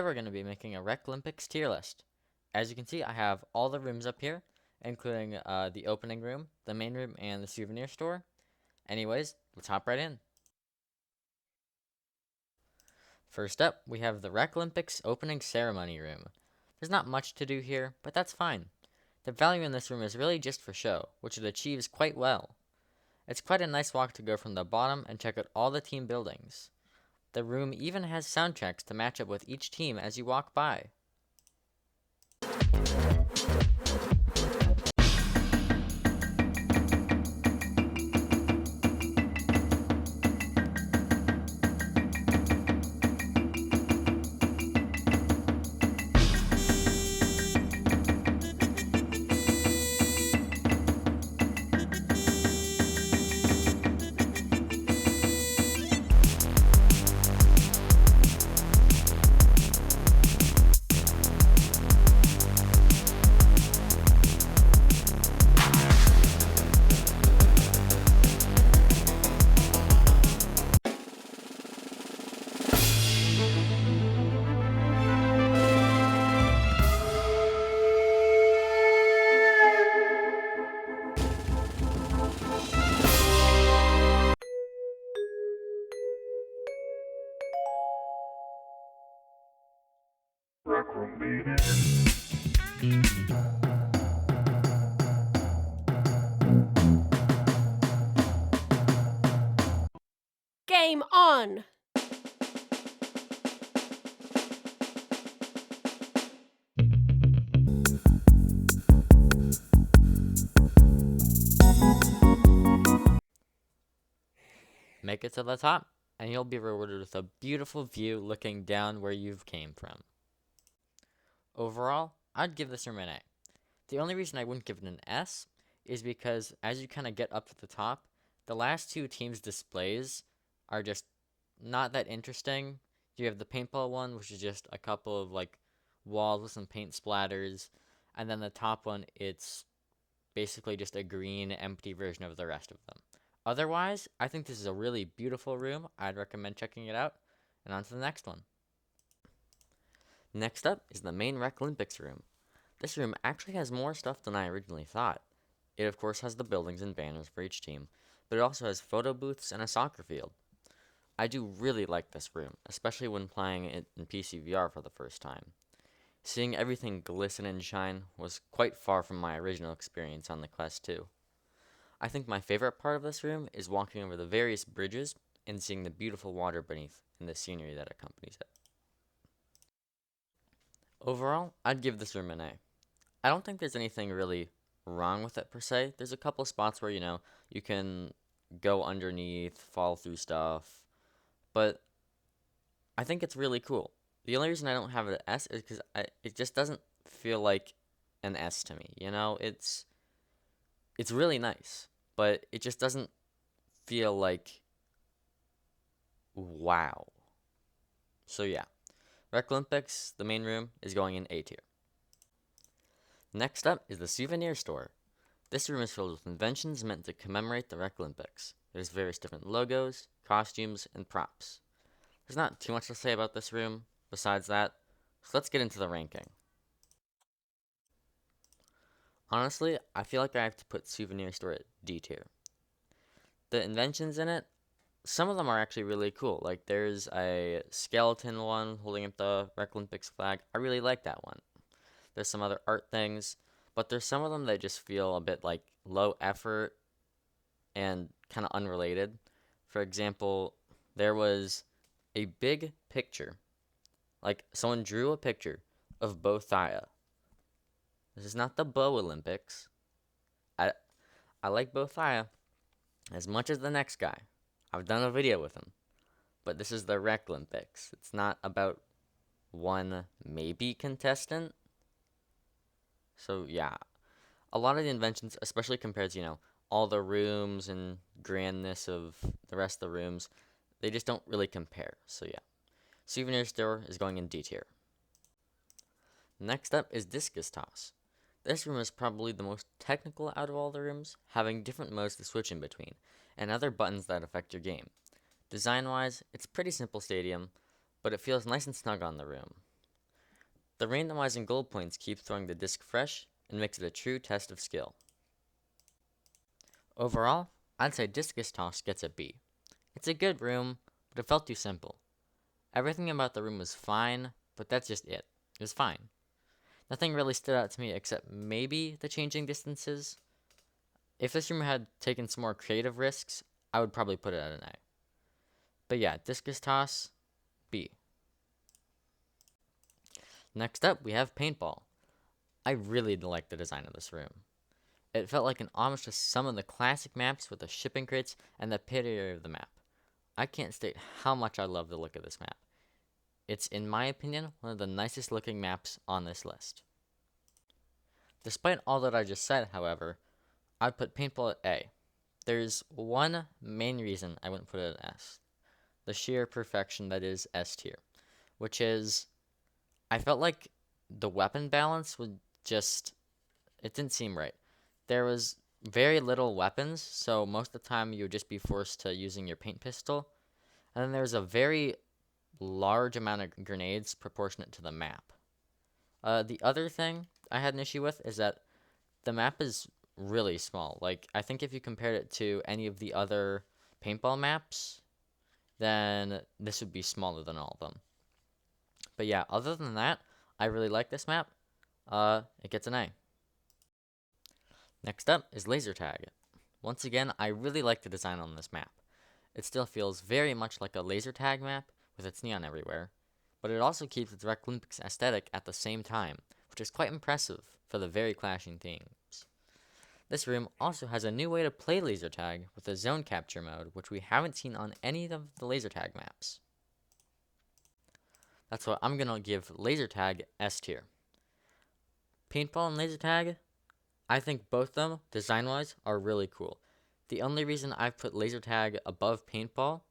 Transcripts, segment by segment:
We're going to be making a Reclympics tier list. As you can see, I have all the rooms up here, including the opening room, the main room, and the souvenir store. Anyways, let's hop right in. First up, we have the Reclympics Opening Ceremony room. There's not much to do here, but that's fine. The value in this room is really just for show, which it achieves quite well. It's quite a nice walk to go from the bottom and check out all the team buildings. The room even has soundtracks to match up with each team as you walk by. Game on! Make it to the top, and you'll be rewarded with a beautiful view looking down where you've came from. Overall, I'd give this room an A. The only reason I wouldn't give it an S is because as you kind of get up to the top, the last two teams' displays are just not that interesting. You have the paintball one, which is just a couple of like walls with some paint splatters, and then the top one, it's basically just a green, empty version of the rest of them. Otherwise, I think this is a really beautiful room. I'd recommend checking it out. And on to the next one. Next up is the main Reclympics room. This room actually has more stuff than I originally thought. It of course has the buildings and banners for each team, but it also has photo booths and a soccer field. I do really like this room, especially when playing it in PC VR for the first time. Seeing everything glisten and shine was quite far from my original experience on the Quest 2. I think my favorite part of this room is walking over the various bridges and seeing the beautiful water beneath and the scenery that accompanies it. Overall, I'd give this room an A. I don't think there's anything really wrong with it per se. There's a couple spots where, you can go underneath, fall through stuff, but I think it's really cool. The only reason I don't have it an S is because it just doesn't feel like an S to me. It's really nice, but it just doesn't feel like wow. So yeah, Reclympics, the main room, is going in A tier. Next up is the Souvenir Store. This room is filled with inventions meant to commemorate the Reclympics. There's various different logos, costumes, and props. There's not too much to say about this room besides that, so let's get into the ranking. Honestly, I feel like I have to put Souvenir Store at D tier. The inventions in it, some of them are actually really cool. Like there's a skeleton one holding up the Reclympics flag. I really like that one. There's some other art things, but there's some of them that just feel a bit like low effort and kind of unrelated. For example, there was a big picture. Like someone drew a picture of Bo Thaya. This is not the Bo Olympics. I like Bo Thaya as much as the next guy. I've done a video with him. But this is the Reclympics. It's not about one maybe contestant. So yeah, a lot of the inventions, especially compared to, all the rooms and grandness of the rest of the rooms, they just don't really compare. So yeah, Souvenir Store is going in D tier. Next up is Discus Toss. This room is probably the most technical out of all the rooms, having different modes to switch in between, and other buttons that affect your game. Design-wise, it's a pretty simple stadium, but it feels nice and snug on the room. The randomizing gold points keep throwing the disc fresh and makes it a true test of skill. Overall, I'd say Discus Toss gets a B. It's a good room, but it felt too simple. Everything about the room was fine, but that's just it. It was fine. Nothing really stood out to me except maybe the changing distances. If this room had taken some more creative risks, I would probably put it at an A. But yeah, Discus Toss, B. Next up, we have Paintball. I really like the design of this room. It felt like an homage to some of the classic maps with the shipping crates and the pit area of the map. I can't state how much I love the look of this map. It's, in my opinion, one of the nicest looking maps on this list. Despite all that I just said, however, I'd put Paintball at A. There's one main reason I wouldn't put it at S. The sheer perfection that is S tier. Which is, I felt like the weapon balance would just, it didn't seem right. There was very little weapons, so most of the time you would just be forced to using your paint pistol. And then there's a very large amount of grenades proportionate to the map. The other thing I had an issue with is that the map is really small. Like, I think if you compared it to any of the other paintball maps, then this would be smaller than all of them. But yeah, other than that, I really like this map. It gets an A. Next up is laser tag. Once again, I really like the design on this map. It still feels very much like a laser tag map with its neon everywhere, but it also keeps its Reclympics aesthetic at the same time, which is quite impressive for the very clashing themes. This room also has a new way to play laser tag with a zone capture mode, which we haven't seen on any of the laser tag maps. That's why I'm gonna give laser tag S tier. Paintball and laser tag, I think both of them, design-wise, are really cool. The only reason I've put laser tag above paintball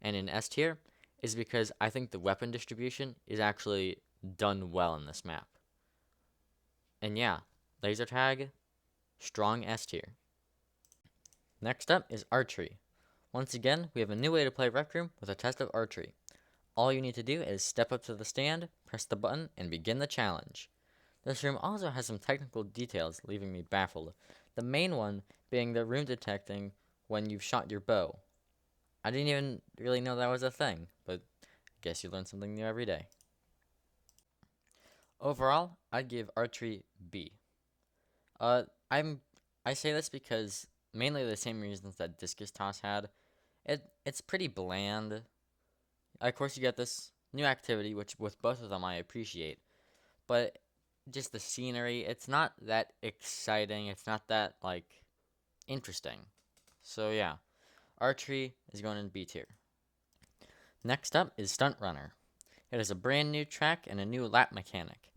and in S tier is because I think the weapon distribution is actually done well in this map. And yeah, laser tag, strong S tier. Next up is archery. Once again, we have a new way to play Rec Room with a test of archery. All you need to do is step up to the stand, press the button, and begin the challenge. This room also has some technical details leaving me baffled. The main one being the room detecting when you've shot your bow. I didn't even really know that was a thing, but I guess you learn something new every day. Overall, I'd give archery B. I say this because mainly the same reasons that Discus Toss had. It's pretty bland. Of course, you get this new activity, which with both of them I appreciate, but just the scenery, it's not that exciting. It's not that, like, interesting. So, yeah. Archery is going in B tier. Next up is Stunt Runner. It has a brand new track and a new lap mechanic.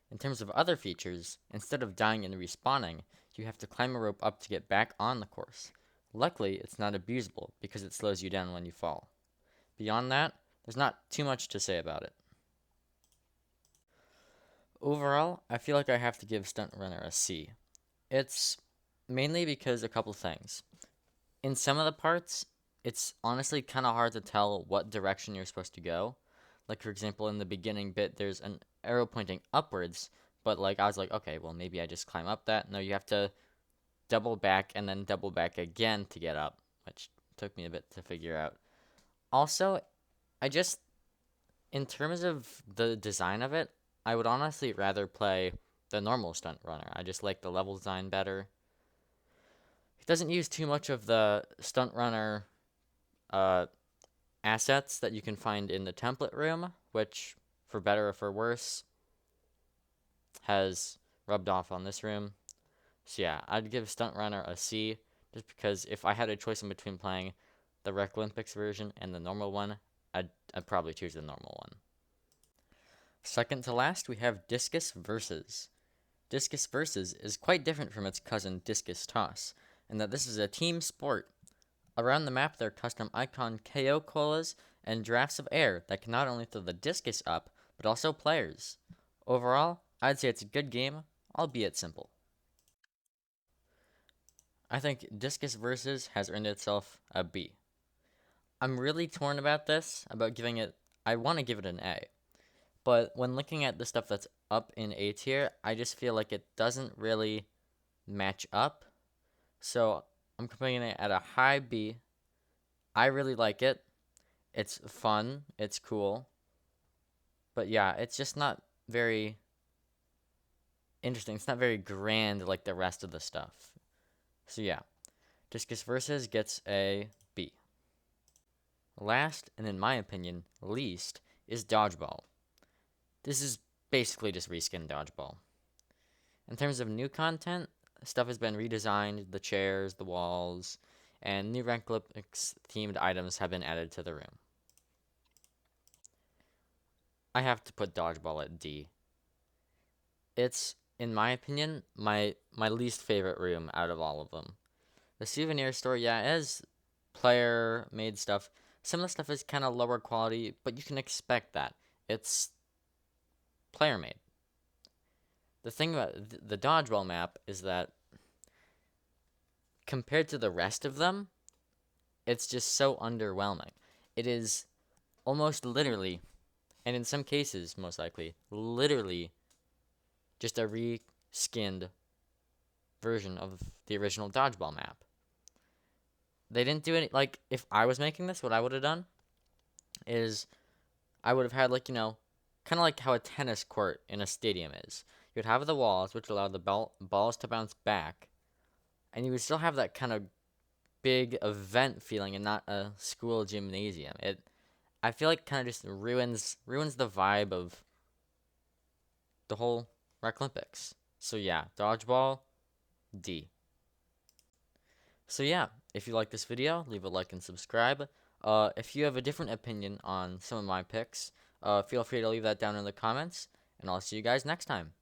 In terms of other features, instead of dying and respawning, you have to climb a rope up to get back on the course. Luckily, it's not abusable because it slows you down when you fall. Beyond that, there's not too much to say about it. Overall, I feel like I have to give Stunt Runner a C. It's mainly because a couple things. In some of the parts, it's honestly kind of hard to tell what direction you're supposed to go. Like, for example, in the beginning bit, there's an arrow pointing upwards, but, like, I was like, okay, well, maybe I just climb up that. No, you have to double back and then double back again to get up, which took me a bit to figure out. Also, in terms of the design of it, I would honestly rather play the normal Stunt Runner. I just like the level design better. It doesn't use too much of the Stunt Runner assets that you can find in the template room, which, for better or for worse, has rubbed off on this room. So yeah, I'd give Stunt Runner a C, just because if I had a choice in between playing the Reclympics version and the normal one, I'd probably choose the normal one. Second to last, we have Discus Versus. Discus Versus is quite different from its cousin Discus Toss, in that this is a team sport. Around the map, there are custom icon KO colas and drafts of air that can not only throw the discus up, but also players. Overall, I'd say it's a good game, albeit simple. I think Discus Versus has earned itself a B. I'm really torn about this, about giving it, I want to give it an A. But when looking at the stuff that's up in A tier, I just feel like it doesn't really match up. So I'm putting it at a high B. I really like it. It's fun. It's cool. But yeah, it's just not very interesting. It's not very grand like the rest of the stuff. So yeah, Discus Versus gets a B. Last, and in my opinion, least, is Dodgeball. This is basically just reskin Dodgeball. In terms of new content, stuff has been redesigned, the chairs, the walls, and new Reclympics themed items have been added to the room. I have to put Dodgeball at D. It's, in my opinion, my least favorite room out of all of them. The Souvenir Store, yeah, it has player-made stuff. Some of the stuff is kind of lower quality, but you can expect that. It's player-made. The thing about the Dodgeball map is that compared to the rest of them, it's just so underwhelming. It is almost literally, and in some cases, most likely, literally just a reskinned version of the original Dodgeball map. They didn't do any, like, if I was making this, what I would have done is I would have had, like, kind of like how a tennis court in a stadium is. You'd have the walls, which allow the balls to bounce back, and you would still have that kind of big event feeling and not a school gymnasium. I feel like kind of just ruins the vibe of the whole Reclympics. So yeah, Dodgeball, D. So yeah, if you like this video, leave a like and subscribe. If you have a different opinion on some of my picks, feel free to leave that down in the comments, and I'll see you guys next time.